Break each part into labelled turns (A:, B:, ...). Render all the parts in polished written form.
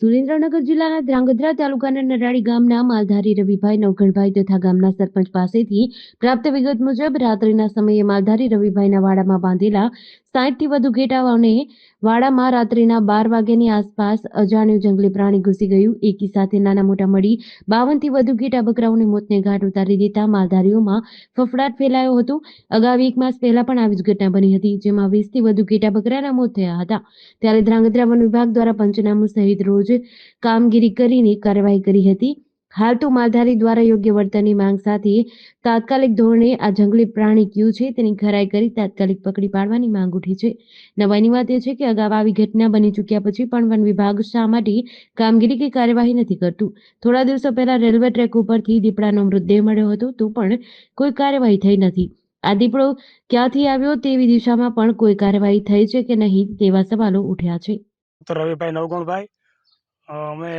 A: સુરેન્દ્રનગર જિલ્લાના ધ્રાંગધ્રા તાલુકાના નરાળી ગામના માલધારી રવિભાઈ નવઘણભાઈ તથા ગામના સરપંચ પાસેથી પ્રાપ્ત વિગત મુજબ રાત્રિના સમયે માલધારી રવિભાઈના વાડામાં બાંધેલા 60થી વધુ ઘેટાઓને વાડામાં રાત્રિના 12 વાગ્યાની આસપાસ અજાણ્યું જંગલી પ્રાણી ઘૂસી ગયું. એકી સાથે નાના મોટા મળી 52થી વધુ ઘેટા બકરાઓને મોતને ઘાટ ઉતારી દેતા માલધારીઓમાં ફફડાટ ફેલાયો હતો. અગાઉ 1 માસ પહેલા પણ આવી જ ઘટના બની હતી, જેમાં 20થી વધુ ઘેટા બકરાના મોત થયા હતા. ત્યારે ધ્રાંગધ્રા વન વિભાગ દ્વારા પંચનામું સહિત રોજ કામગીરી કરીને કાર્યવાહી કરી હતી. હાલ તો માલધારી દ્વારા યોગ્ય વળતરની માંગ સાથે તાત્કાલિક ધોરણે આ જંગલી પ્રાણી કયું છે તેની ખરાઈ કરી તાત્કાલિક પકડી પાડવાની માંગ ઉઠી છે. નવાઈની વાત એ છે કે અગાઉ આવી ઘટના બની ચૂક્યા પછી પણ વન વિભાગ શા માટે કામગીરી કે કાર્યવાહી નથી કરતું. થોડા દિવસો પહેલા રેલવે ટ્રેક ઉપરથી દીપડાનો મૃતદેહ મળ્યો હતો તો પણ કોઈ કાર્યવાહી થઈ નથી. આ દીપડો ક્યાંથી આવ્યો તેવી દિશામાં પણ કોઈ કાર્યવાહી થઈ છે કે નહીં તેવા સવાલો ઉઠ્યા છે.
B: તો રવિભાઈ નવગુણભાઈ, અમે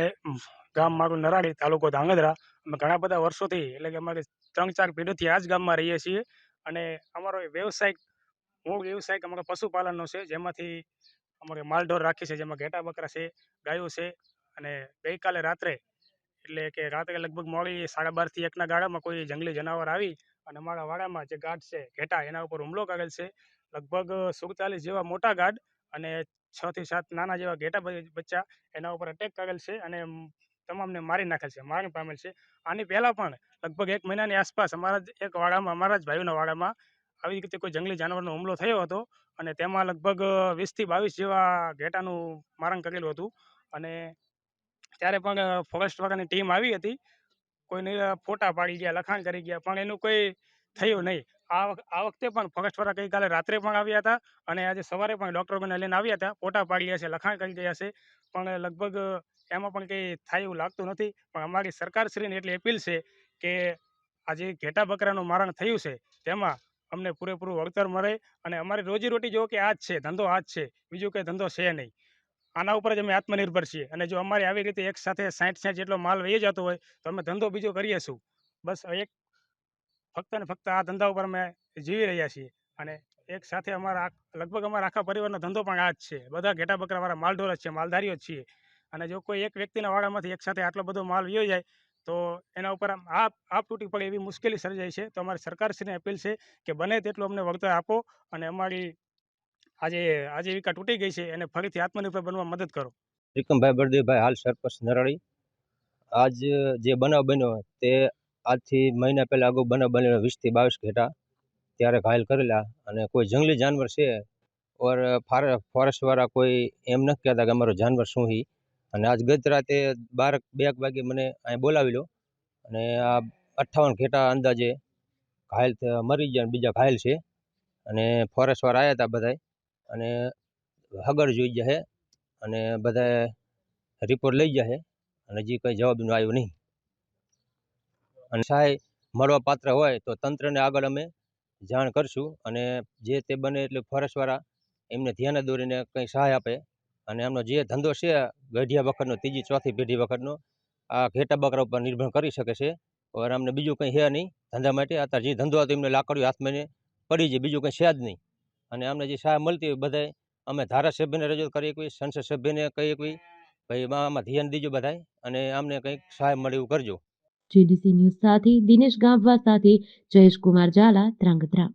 B: ગામ મારું નરાળી, તાલુકો ધ્રાંગધ્રા. અમે ઘણા બધા વર્ષોથી એટલે કે અમારે 3-4 પેઢીથી આ જ ગામમાં રહીએ છીએ અને અમારો મૂળ વ્યવસાય અમારો પશુપાલનનો છે, જેમાંથી અમારે માલઢોર રાખી છે, જેમાં ઘેટા બકરા છે, ગાયો છે. અને ગઈકાલે રાત્રે એટલે કે રાત્રે લગભગ મોડી 12:30 થી 1ના ગાળામાં કોઈ જંગલી જનાવર આવી અને અમારા વાડામાં જે ગાઢ છે ઘેટા એના ઉપર હુમલો કરેલ છે. લગભગ 47 જેવા મોટા ગાઢ અને 6 થી 7 નાના જેવા ઘેટા બચ્ચા એના ઉપર અટેક કરેલ છે અને તમામને મારી નાખેલ છે, મરણ પામેલ છે. આની પહેલાં પણ લગભગ 1 મહિનાની આસપાસ અમારા જ એક વાડામાં, અમારા જ ભાઈઓના વાડામાં આવી રીતે કોઈ જંગલી જાનવરનો હુમલો થયો હતો અને તેમાં લગભગ 20 થી 22 જેવા ઘેટાનું મારણ કરેલું હતું. અને ત્યારે પણ ફોરેસ્ટવાળાની ટીમ આવી હતી, કોઈને ફોટા પાડી ગયા, લખાણ કરી ગયા, પણ એનું કોઈ થયું નહીં. આ વખતે પણ ફોરેસ્ટવાળા ગઈકાલે રાત્રે પણ આવ્યા હતા અને આજે સવારે પણ ડૉક્ટરોને લઈને આવ્યા હતા, ફોટા પાડી ગયા છે, લખાણ કરી ગયા છે, પણ લગભગ એમાં પણ કંઈ થાય એવું લાગતું નથી. પણ અમારી સરકારશ્રીને એટલી અપીલ છે કે આજે ઘેટા બકરાનું મારણ થયું છે તેમાં અમને પૂરેપૂરું વળતર મળે અને અમારી રોજીરોટી જો કે આ જ છે, ધંધો આ જ છે, બીજું કંઈ ધંધો છે નહીં. આના ઉપર જ અમે આત્મનિર્ભર છીએ અને જો અમારે આવી રીતે એક સાથે 60 જેટલો માલ વહી જતો હોય તો અમે ધંધો બીજો કરીએ શું? બસ ફક્ત ને ફક્ત આ ધંધા ઉપર અમે જીવી રહ્યા છીએ અને એક સાથે લગભગ અમારા આખા પરિવારનો ધંધો પણ આ જ છે. બધા ઘેટા બકરાવાળા માલઢોર જ છે, માલધારીઓ જ છીએ અને જો કોઈ એક વ્યક્તિના વાડામાંથી એક સાથે આટલો બધો માલ વયો જાય તો એના ઉપર આપ તૂટી પડે એવી મુશ્કેલી સર્જાય છે. તો અમારી સરકારશ્રીને અપીલ છે કે બને તેટલું અમને વળતર આપો અને અમારી આજે આજીવિકા તૂટી ગઈ છે એને ફરીથી આત્મનિર્ભર બનવા મદદ કરો.
C: વિક્રમભાઈ બળદેવભાઈ, હાલ સરપંચ નરાળી. આજ જે બનાવ બન્યો તે આજથી મહિના પહેલાં અગાઉ બનાવ બનેલો. 20 થી 22 ઘેટા ત્યારે ઘાયલ કરેલા અને કોઈ જંગલી જાનવર છે ઓર ફોરેસ્ટવાળા કોઈ એમ નથી કહેતા કે અમારું જાનવર શું છે. અને આજ ગત રાતે 2 વાગે મને અહીં બોલાવી લો અને આ 58 ઘેટા અંદાજે ઘાયલ મરી ગયા અને બીજા ઘાયલ છે અને ફોરેસ્ટવાળા આવ્યા હતા બધાય અને હગડ જોઈ ગયા છે અને બધા રિપોર્ટ લઈ ગયા છે અને હજી કંઈ જવાબનું આવ્યું નહીં. અને સહાય મળવા પાત્ર હોય તો તંત્રને આગળ અમે જાણ કરશું અને જે તે બને એટલે ફોરેસ્ટવાળા એમને ધ્યાને દોરીને કંઈ સહાય આપે અને એમનો જે ધંધો છે ગઢિયા વખતનો 3જી 4થી પેઢી વખતનો આ ઘેટા બકરા ઉપર નિર્ભર કરી શકે છે. और અમને બીજું કંઈ છે નહીં ધંધા માટે. અત્યારે જે ધંધો હતો એમને લાકડીઓ હાથમાં પડી જાય, બીજું કંઈ છે જ નહીં. અને અમને જે સહાય મળતી હોય બધાય અમે ધારાસભ્યને રજૂઆત કરી શકીએ, સંસદ સભ્યને કહી શકીએ ભાઈ આમાં ધ્યાન દીજો બધાય અને અમને કંઈક સહાય મળે એવું કરજો.
A: GDC ન્યૂઝ સાથે દિનેશ ગામવા સાથે જયેશ કુમાર ઝાલા, ધ્રાંગધ્રા.